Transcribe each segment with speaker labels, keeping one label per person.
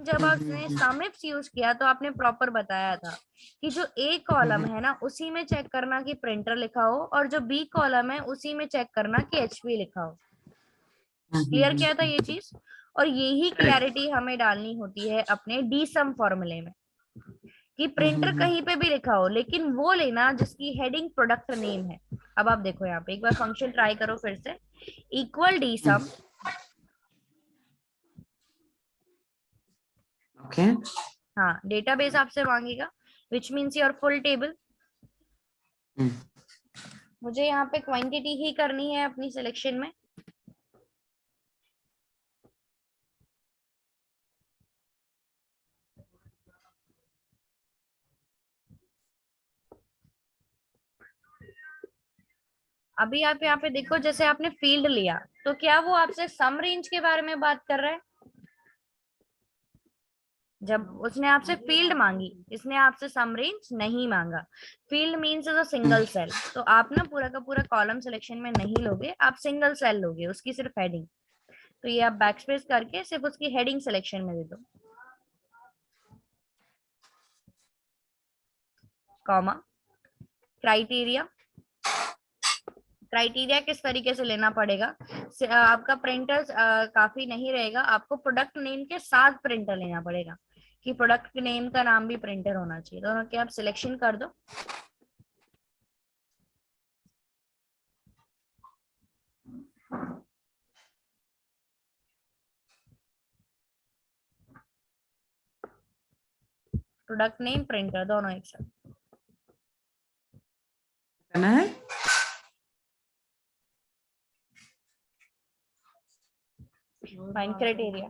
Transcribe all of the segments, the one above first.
Speaker 1: जब आपने सम ifs use किया तो आपने प्रॉपर बताया था कि जो ए कॉलम है ना उसी में चेक करना कि प्रिंटर लिखा हो, और जो बी कॉलम है उसी में चेक करना कि एचपी लिखा हो। क्लियर किया था ये चीज। और यही क्लैरिटी हमें डालनी होती है अपने डी सम फॉर्मूले में, कि प्रिंटर कहीं पे भी लिखा हो लेकिन वो लेना जिसकी हेडिंग प्रोडक्ट नेम है। अब आप देखो यहाँ पे एक बार फंक्शन ट्राई करो फिर से, इक्वल डी सम।
Speaker 2: ओके।
Speaker 1: हाँ, डेटाबेस आपसे मांगेगा which means your full table. मुझे यहाँ पे क्वांटिटी ही करनी है अपनी सिलेक्शन में। अभी आप यहाँ पे देखो, जैसे आपने फील्ड लिया तो क्या वो आपसे सम रेंज के बारे में बात कर रहा है? जब उसने आपसे फील्ड मांगी, इसने आपसे सम रेंज नहीं मांगा। Field means is a single cell, तो आप ना पूरा का पूरा कॉलम सिलेक्शन में नहीं लोगे, आप सिंगल सेल लोगे, उसकी सिर्फ हेडिंग। तो ये आप बैकस्पेस करके सिर्फ उसकी हेडिंग सिलेक्शन में दे दो, कॉमा। क्राइटेरिया, क्राइटेरिया किस तरीके से लेना पड़ेगा? आपका प्रिंटर काफी नहीं रहेगा, आपको प्रोडक्ट नेम के साथ प्रिंटर लेना पड़ेगा, कि प्रोडक्ट नेम का नाम भी प्रिंटर होना चाहिए। दोनों के आप सिलेक्शन कर दो। प्रोडक्ट नेम प्रिंटर दोनों एक साथ
Speaker 2: करना है।
Speaker 1: Fine criteria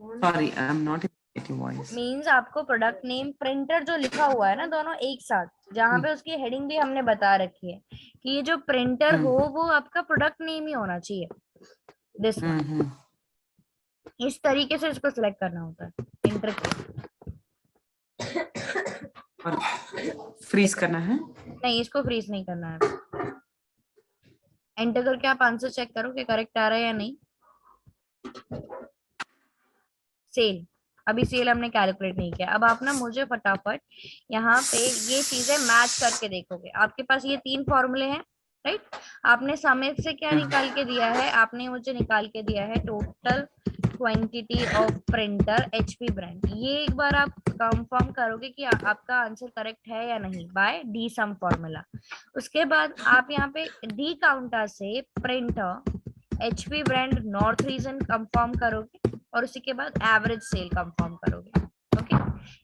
Speaker 2: sorry, I am not getting voice.
Speaker 1: Means आपको प्रोडक्ट नेम प्रिंटर जो लिखा हुआ है ना दोनों एक साथ, जहाँ पे उसकी हेडिंग भी हमने बता रखी है कि ये जो प्रिंटर हो वो आपका प्रोडक्ट नेम ही होना चाहिए, दिस वन। इस तरीके से इसको सिलेक्ट करना होता है इंटर के।
Speaker 2: और फ्रीज करना है?
Speaker 1: नहीं, इसको फ्रीज नहीं करना है। एंटर करके आप आंसर चेक करो कि करेक्ट आ रहा है या नहीं। सेल, अभी सेल हमने कैलकुलेट नहीं किया। अब आप ना मुझे फटाफट यहाँ पे ये चीजें मैच करके देखोगे। आपके पास ये 3 फॉर्मूले हैं, राइट? आपने समेत से क्या निकाल के दिया है? आपने मुझे निकाल के दिया है total quantity of printer HP brand. ये एक बार आप कंफर्म करोगे कि आपका आंसर करेक्ट है या नहीं बाय डी सम फॉर्मूला। उसके बाद आप यहाँ पे डी काउंटर से printer HP brand north region confirm करोगे, और उसी के बाद एवरेज सेल कंफर्म करोगे। ओके,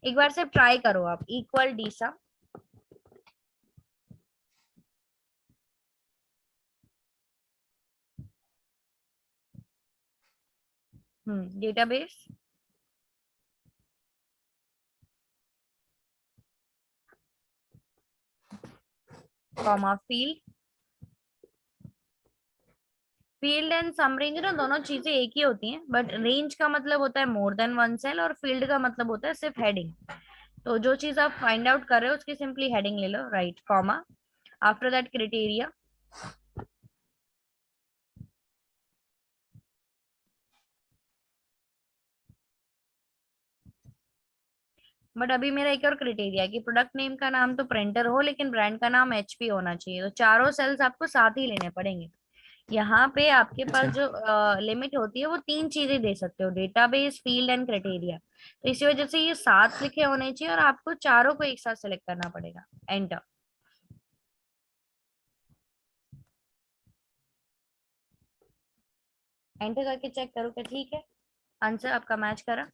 Speaker 1: एक बार सिर्फ ट्राई करो आप, equal D sum. Database, comma field. Field and sum range ना दोनों चीजें एक ही होती हैं, बट रेंज का मतलब होता है मोर देन वन सेल, और फील्ड का मतलब होता है सिर्फ हेडिंग। तो जो चीज आप फाइंड आउट कर रहे हो उसकी सिंपली हेडिंग ले लो, right, comma, after that criteria. But अभी मेरा एक और क्राइटेरिया कि प्रोडक्ट नेम का नाम तो प्रिंटर हो लेकिन ब्रांड का नाम एचपी होना चाहिए, तो चारों सेल्स आपको साथ ही लेने पड़ेंगे। यहाँ पे आपके पास जो लिमिट होती है वो 3 चीजें दे सकते हो, डेटाबेस, फील्ड एंड क्राइटेरिया। तो इसी वजह से ये साथ लिखे होने चाहिए और आपको चारों को एक साथ सेलेक्ट करना पड़ेगा। एंटर। एंटर करके चेक करो कि ठीक है, आंसर आपका मैच करा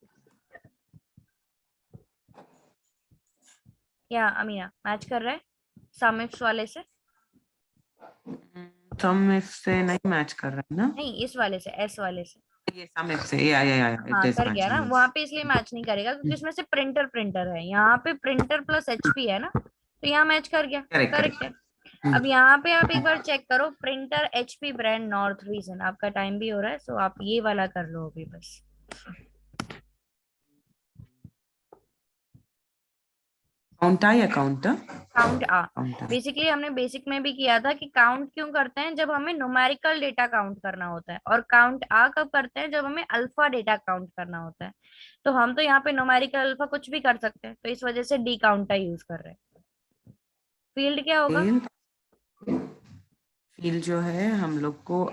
Speaker 1: क्या अमीना? मैच कर रहा है समिट्स वाले से?
Speaker 2: सम से नहीं मैच कर रहा है ना?
Speaker 1: नहीं, इस वाले से, एस वाले से।
Speaker 2: ये सम से, या इट
Speaker 1: हाँ
Speaker 2: इज
Speaker 1: कर गया ना,
Speaker 2: मैचिंग,
Speaker 1: वहां
Speaker 2: यस।
Speaker 1: पे इसलिए मैच नहीं करेगा क्योंकि इसमें से प्रिंटर प्रिंटर है, यहाँ पे प्रिंटर प्लस एचपी है ना, तो यहाँ मैच कर गया,
Speaker 2: करेक्ट
Speaker 1: करेक्ट है।
Speaker 2: करेक्ट।
Speaker 1: अब यहाँ पे आप एक बार चेक करो, printer HP brand north reason. आपका टाइम भी हो रहा है, सो आप ये वाला कर लो अभी बस।
Speaker 2: काउंट आ या काउंटर?
Speaker 1: काउंट आ।
Speaker 2: काउंटर।
Speaker 1: बेसिकली हमने बेसिक में भी किया था कि काउंट क्यों करते हैं, जब हमें न्यूमेरिकल डेटा काउंट करना होता है, और काउंट आ कब करते हैं, जब हमें अल्फा डेटा काउंट करना होता है। तो हम तो यहाँ पे न्यूमेरिकल अल्फा कुछ भी कर सकते हैं, तो इस वजह से डी काउंटर यूज कर रहे हैं। फील्ड क्या होगा?
Speaker 2: फील्ड, फील्ड जो है हम लोग को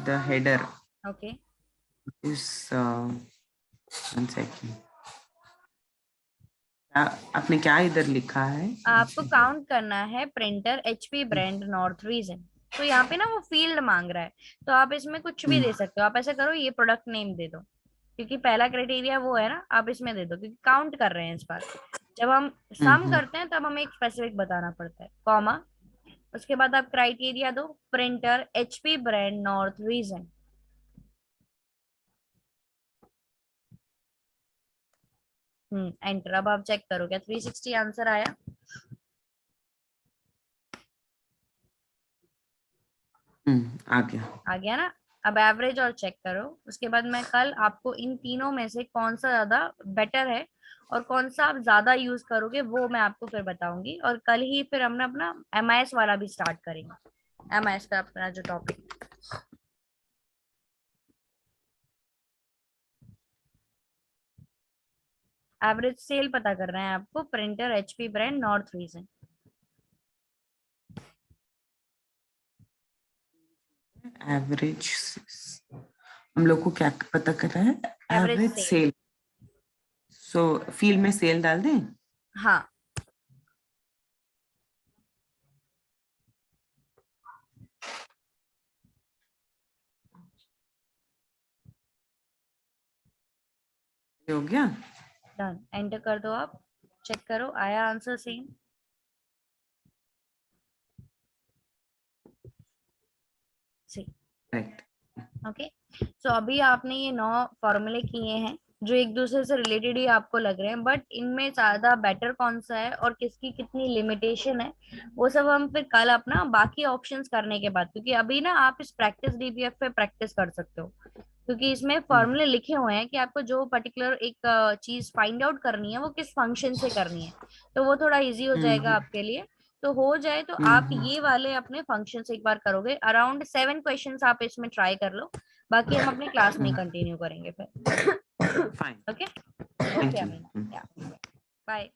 Speaker 2: the header
Speaker 1: okay,
Speaker 2: is 1 second, आपने क्या इधर लिखा है?
Speaker 1: आपको काउंट करना है printer HP brand north reason. तो यहाँ पे ना वो फील्ड मांग रहा है, तो आप इसमें कुछ भी दे सकते हो। आप ऐसा करो, ये प्रोडक्ट नेम दे दो, क्योंकि पहला क्राइटेरिया वो है ना, आप इसमें दे दो क्योंकि काउंट कर रहे हैं इस बार। जब हम सम
Speaker 2: हम्म।
Speaker 1: करते हैं तब हमें एक स्पेसिफिक बताना पड़ता है, कॉमा। उसके बाद आप क्राइटेरिया दो, printer HP brand north reason. Enter. अब आप चेक करो क्या 360 आंसर आया?
Speaker 2: आ गया।
Speaker 1: आ गया ना? अब एवरेज और चेक करो। उसके बाद मैं कल आपको इन तीनों में से कौन सा ज्यादा बेटर है और कौन सा आप ज्यादा यूज करोगे वो मैं आपको फिर बताऊंगी। और कल ही फिर हम अपना एमआईएस वाला भी स्टार्ट करेंगे, एमआईएस का अपना जो टॉपिक। एवरेज सेल पता कर रहे हैं आपको, printer HP brand north region.
Speaker 2: Average, हम लोग को क्या पता कर रहा है?
Speaker 1: Average
Speaker 2: average
Speaker 1: cell.
Speaker 2: Cell. So field में सेल डाल दें?
Speaker 1: हाँ।
Speaker 2: ये हो गया।
Speaker 1: डन, एंटर कर दो आप। चेक करो आया आंसर सेम। सी।
Speaker 2: राइट।
Speaker 1: ओके। सो अभी आपने ये 9 फॉर्मूले किए हैं जो एक दूसरे से रिलेटेड ही आपको लग रहे हैं, बट इनमें ज्यादा बेटर कौन सा है और किसकी कितनी लिमिटेशन है वो सब हम फिर कल अपना बाकी ऑप्शंस करने के बाद, क्योंकि अभी ना आप इस प्रैक्टिस डीबीएफ पे प्रैक्टिस कर सकते हो, क्योंकि इसमें फॉर्मूले लिखे हुए हैं कि आपको जो पर्टिकुलर एक चीज फाइंड आउट करनी है वो किस फंक्शन से करनी है। तो वो थोड़ा इजी हो जाएगा आपके लिए। तो हो जाए तो आप
Speaker 2: हम्म।
Speaker 1: ये वाले अपने फंक्शन से एक बार करोगे, अराउंड 7 क्वेश्चंस आप इसमें ट्राई कर लो। बाकी हम अपनी क्लास में कंटिन्यू करेंगे फिर।
Speaker 2: Fine.
Speaker 1: Okay.
Speaker 2: Thank
Speaker 1: okay
Speaker 2: you.
Speaker 1: Amina, या बाय।